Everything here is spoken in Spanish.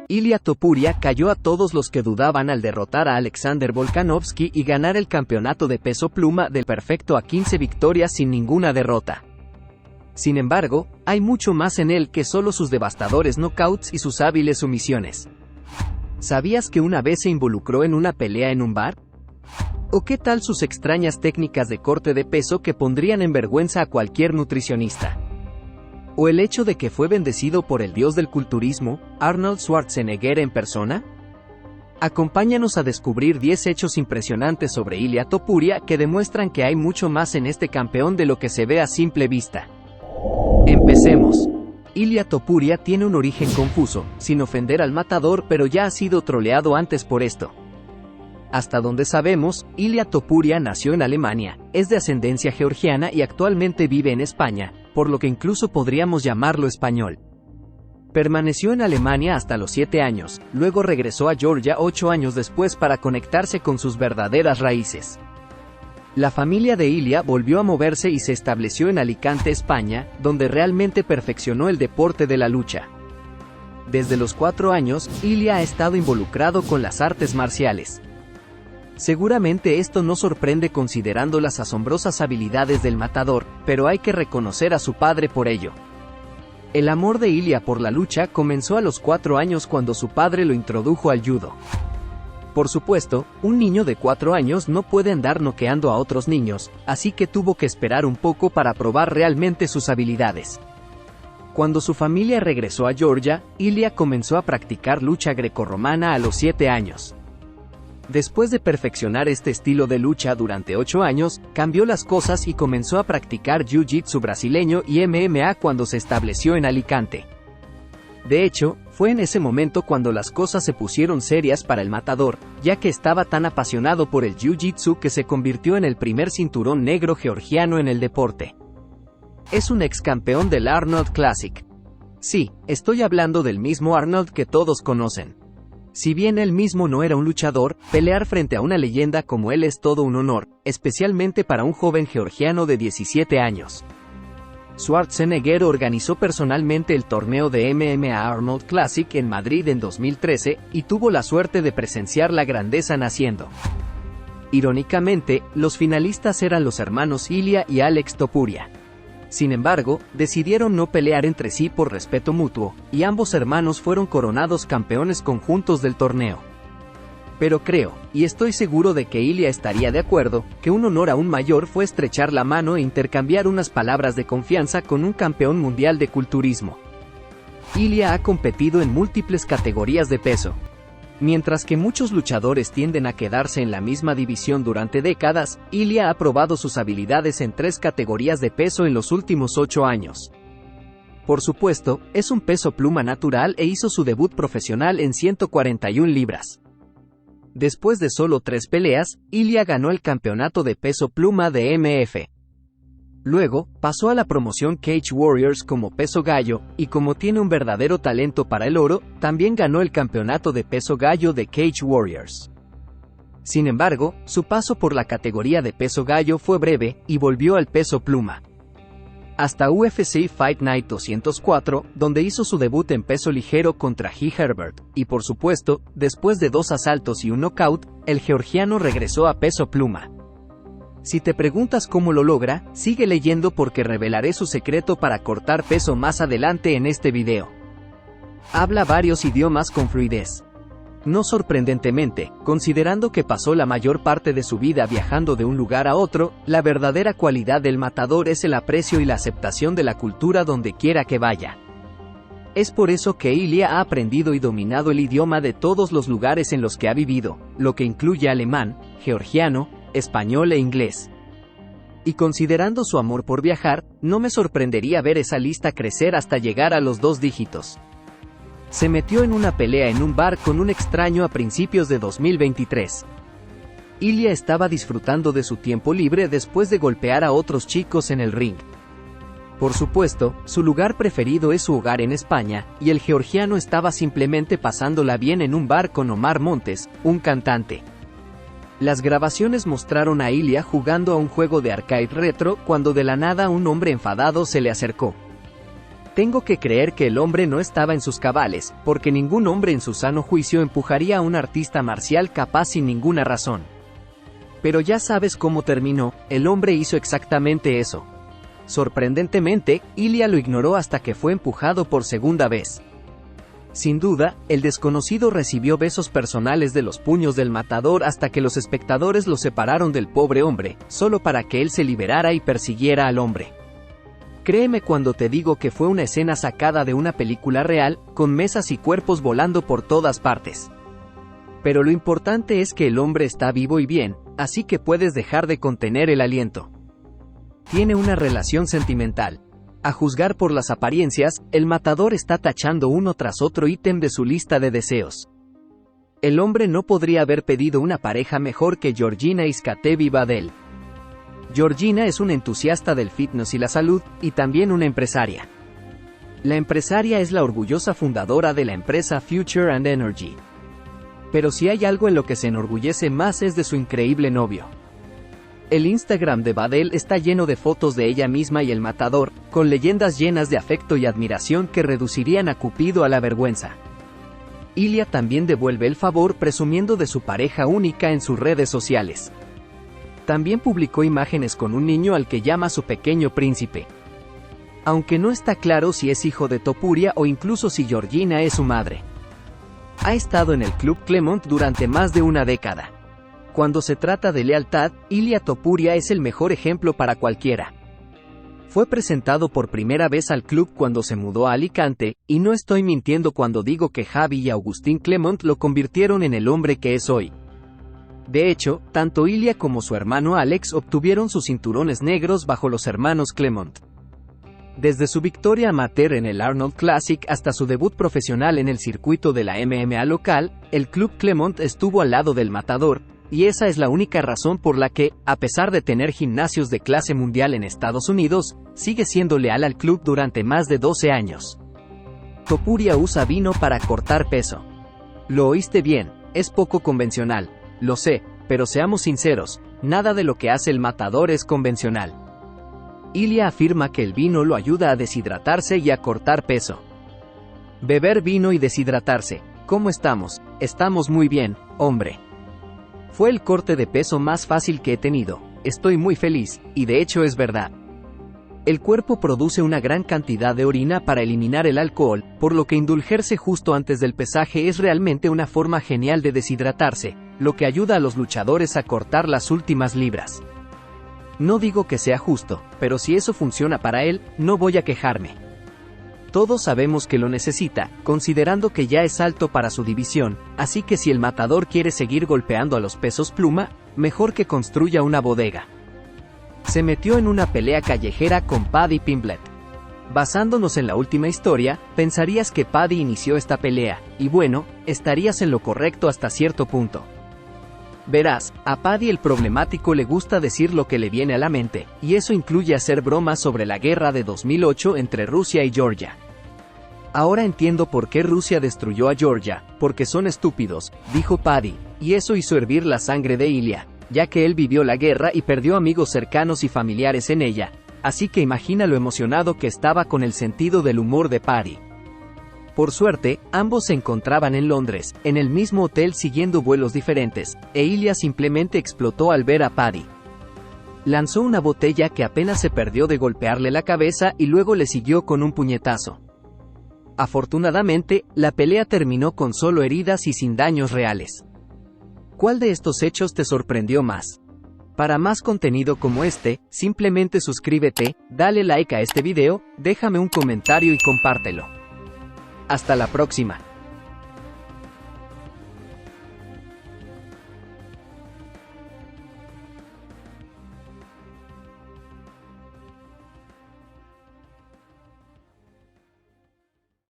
Ilia Topuria cayó a todos los que dudaban al derrotar a Alexander Volkanovski y ganar el campeonato de peso pluma del perfecto a 15 victorias sin ninguna derrota. Sin embargo, hay mucho más en él que solo sus devastadores knockouts y sus hábiles sumisiones. ¿Sabías que una vez se involucró en una pelea en un bar? ¿O qué tal sus extrañas técnicas de corte de peso que pondrían en vergüenza a cualquier nutricionista? ¿O el hecho de que fue bendecido por el dios del culturismo, Arnold Schwarzenegger en persona? Acompáñanos a descubrir 10 hechos impresionantes sobre Ilia Topuria que demuestran que hay mucho más en este campeón de lo que se ve a simple vista. Empecemos. Ilia Topuria tiene un origen confuso, sin ofender al matador, pero ya ha sido troleado antes por esto. Hasta donde sabemos, Ilia Topuria nació en Alemania, es de ascendencia georgiana y actualmente vive en España, por lo que incluso podríamos llamarlo español. Permaneció en Alemania hasta los 7 años, luego regresó a Georgia 8 años después para conectarse con sus verdaderas raíces. La familia de Ilia volvió a moverse y se estableció en Alicante, España, donde realmente perfeccionó el deporte de la lucha. Desde los 4 años, Ilia ha estado involucrado con las artes marciales. Seguramente esto no sorprende considerando las asombrosas habilidades del matador, pero hay que reconocer a su padre por ello. El amor de Ilia por la lucha comenzó a los 4 años cuando su padre lo introdujo al judo. Por supuesto, un niño de 4 años no puede andar noqueando a otros niños, así que tuvo que esperar un poco para probar realmente sus habilidades. Cuando su familia regresó a Georgia, Ilia comenzó a practicar lucha grecorromana a los 7 años. Después de perfeccionar este estilo de lucha durante 8 años, cambió las cosas y comenzó a practicar jiu-jitsu brasileño y MMA cuando se estableció en Alicante. De hecho, fue en ese momento cuando las cosas se pusieron serias para el matador, ya que estaba tan apasionado por el jiu-jitsu que se convirtió en el primer cinturón negro georgiano en el deporte. Es un ex campeón del Arnold Classic. Sí, estoy hablando del mismo Arnold que todos conocen. Si bien él mismo no era un luchador, pelear frente a una leyenda como él es todo un honor, especialmente para un joven georgiano de 17 años. Schwarzenegger organizó personalmente el torneo de MMA Arnold Classic en Madrid en 2013, y tuvo la suerte de presenciar la grandeza naciendo. Irónicamente, los finalistas eran los hermanos Ilia y Alex Topuria. Sin embargo, decidieron no pelear entre sí por respeto mutuo, y ambos hermanos fueron coronados campeones conjuntos del torneo. Pero creo, y estoy seguro de que Ilia estaría de acuerdo, que un honor aún mayor fue estrechar la mano e intercambiar unas palabras de confianza con un campeón mundial de culturismo. Ilia ha competido en múltiples categorías de peso. Mientras que muchos luchadores tienden a quedarse en la misma división durante décadas, Ilia ha probado sus habilidades en 3 categorías de peso en los últimos 8 años. Por supuesto, es un peso pluma natural e hizo su debut profesional en 141 libras. Después de solo 3 peleas, Ilia ganó el campeonato de peso pluma de MF. Luego, pasó a la promoción Cage Warriors como peso gallo, y como tiene un verdadero talento para el oro, también ganó el campeonato de peso gallo de Cage Warriors. Sin embargo, su paso por la categoría de peso gallo fue breve, y volvió al peso pluma. Hasta UFC Fight Night 204, donde hizo su debut en peso ligero contra G. Herbert, y por supuesto, después de 2 asaltos y un knockout, el georgiano regresó a peso pluma. Si te preguntas cómo lo logra, sigue leyendo porque revelaré su secreto para cortar peso más adelante en este video. Habla varios idiomas con fluidez. No sorprendentemente, considerando que pasó la mayor parte de su vida viajando de un lugar a otro, la verdadera cualidad del matador es el aprecio y la aceptación de la cultura donde quiera que vaya. Es por eso que Ilia ha aprendido y dominado el idioma de todos los lugares en los que ha vivido, lo que incluye alemán, georgiano, español e inglés. Y considerando su amor por viajar, no me sorprendería ver esa lista crecer hasta llegar a los 2 dígitos. Se metió en una pelea en un bar con un extraño a principios de 2023. Ilia estaba disfrutando de su tiempo libre después de golpear a otros chicos en el ring. Por supuesto, su lugar preferido es su hogar en España, y el georgiano estaba simplemente pasándola bien en un bar con Omar Montes, un cantante. Las grabaciones mostraron a Ilia jugando a un juego de arcade retro cuando de la nada un hombre enfadado se le acercó. Tengo que creer que el hombre no estaba en sus cabales, porque ningún hombre en su sano juicio empujaría a un artista marcial capaz sin ninguna razón. Pero ya sabes cómo terminó, el hombre hizo exactamente eso. Sorprendentemente, Ilya lo ignoró hasta que fue empujado por segunda vez. Sin duda, el desconocido recibió besos personales de los puños del matador hasta que los espectadores lo separaron del pobre hombre, solo para que él se liberara y persiguiera al hombre. Créeme cuando te digo que fue una escena sacada de una película real, con mesas y cuerpos volando por todas partes. Pero lo importante es que el hombre está vivo y bien, así que puedes dejar de contener el aliento. Tiene una relación sentimental. A juzgar por las apariencias, el matador está tachando uno tras otro ítem de su lista de deseos. El hombre no podría haber pedido una pareja mejor que Georgina Iskatevi-Badel. Georgina es una entusiasta del fitness y la salud, y también una empresaria. La empresaria es la orgullosa fundadora de la empresa Future and Energy. Pero si hay algo en lo que se enorgullece más es de su increíble novio. El Instagram de Badel está lleno de fotos de ella misma y el matador, con leyendas llenas de afecto y admiración que reducirían a Cupido a la vergüenza. Ilya también devuelve el favor presumiendo de su pareja única en sus redes sociales. También publicó imágenes con un niño al que llama su pequeño príncipe. Aunque no está claro si es hijo de Topuria o incluso si Georgina es su madre. Ha estado en el Club Clermont durante más de una década. Cuando se trata de lealtad, Ilya Topuria es el mejor ejemplo para cualquiera. Fue presentado por primera vez al club cuando se mudó a Alicante, y no estoy mintiendo cuando digo que Javi y Agustín Clermont lo convirtieron en el hombre que es hoy. De hecho, tanto Ilya como su hermano Alex obtuvieron sus cinturones negros bajo los hermanos Clermont. Desde su victoria amateur en el Arnold Classic hasta su debut profesional en el circuito de la MMA local, el Club Clermont estuvo al lado del matador, y esa es la única razón por la que, a pesar de tener gimnasios de clase mundial en Estados Unidos, sigue siendo leal al club durante más de 12 años. Topuria usa vino para cortar peso. Lo oíste bien, es poco convencional. Lo sé, pero seamos sinceros, nada de lo que hace el matador es convencional. Ilya afirma que el vino lo ayuda a deshidratarse y a cortar peso. Beber vino y deshidratarse. ¿Cómo estamos? Estamos muy bien, hombre. Fue el corte de peso más fácil que he tenido. Estoy muy feliz, y de hecho es verdad. El cuerpo produce una gran cantidad de orina para eliminar el alcohol, por lo que indulgerse justo antes del pesaje es realmente una forma genial de deshidratarse, lo que ayuda a los luchadores a cortar las últimas libras. No digo que sea justo, pero si eso funciona para él, no voy a quejarme. Todos sabemos que lo necesita, considerando que ya es alto para su división, así que si el matador quiere seguir golpeando a los pesos pluma, mejor que construya una bodega. Se metió en una pelea callejera con Paddy Pimblett. Basándonos en la última historia, pensarías que Paddy inició esta pelea, y bueno, estarías en lo correcto hasta cierto punto. Verás, a Paddy el problemático le gusta decir lo que le viene a la mente, y eso incluye hacer bromas sobre la guerra de 2008 entre Rusia y Georgia. Ahora entiendo por qué Rusia destruyó a Georgia, porque son estúpidos, dijo Paddy, y eso hizo hervir la sangre de Ilya, ya que él vivió la guerra y perdió amigos cercanos y familiares en ella, así que imagina lo emocionado que estaba con el sentido del humor de Paddy. Por suerte, ambos se encontraban en Londres, en el mismo hotel siguiendo vuelos diferentes, e Ilya simplemente explotó al ver a Paddy. Lanzó una botella que apenas se perdió de golpearle la cabeza y luego le siguió con un puñetazo. Afortunadamente, la pelea terminó con solo heridas y sin daños reales. ¿Cuál de estos hechos te sorprendió más? Para más contenido como este, simplemente suscríbete, dale like a este video, déjame un comentario y compártelo. Hasta la próxima.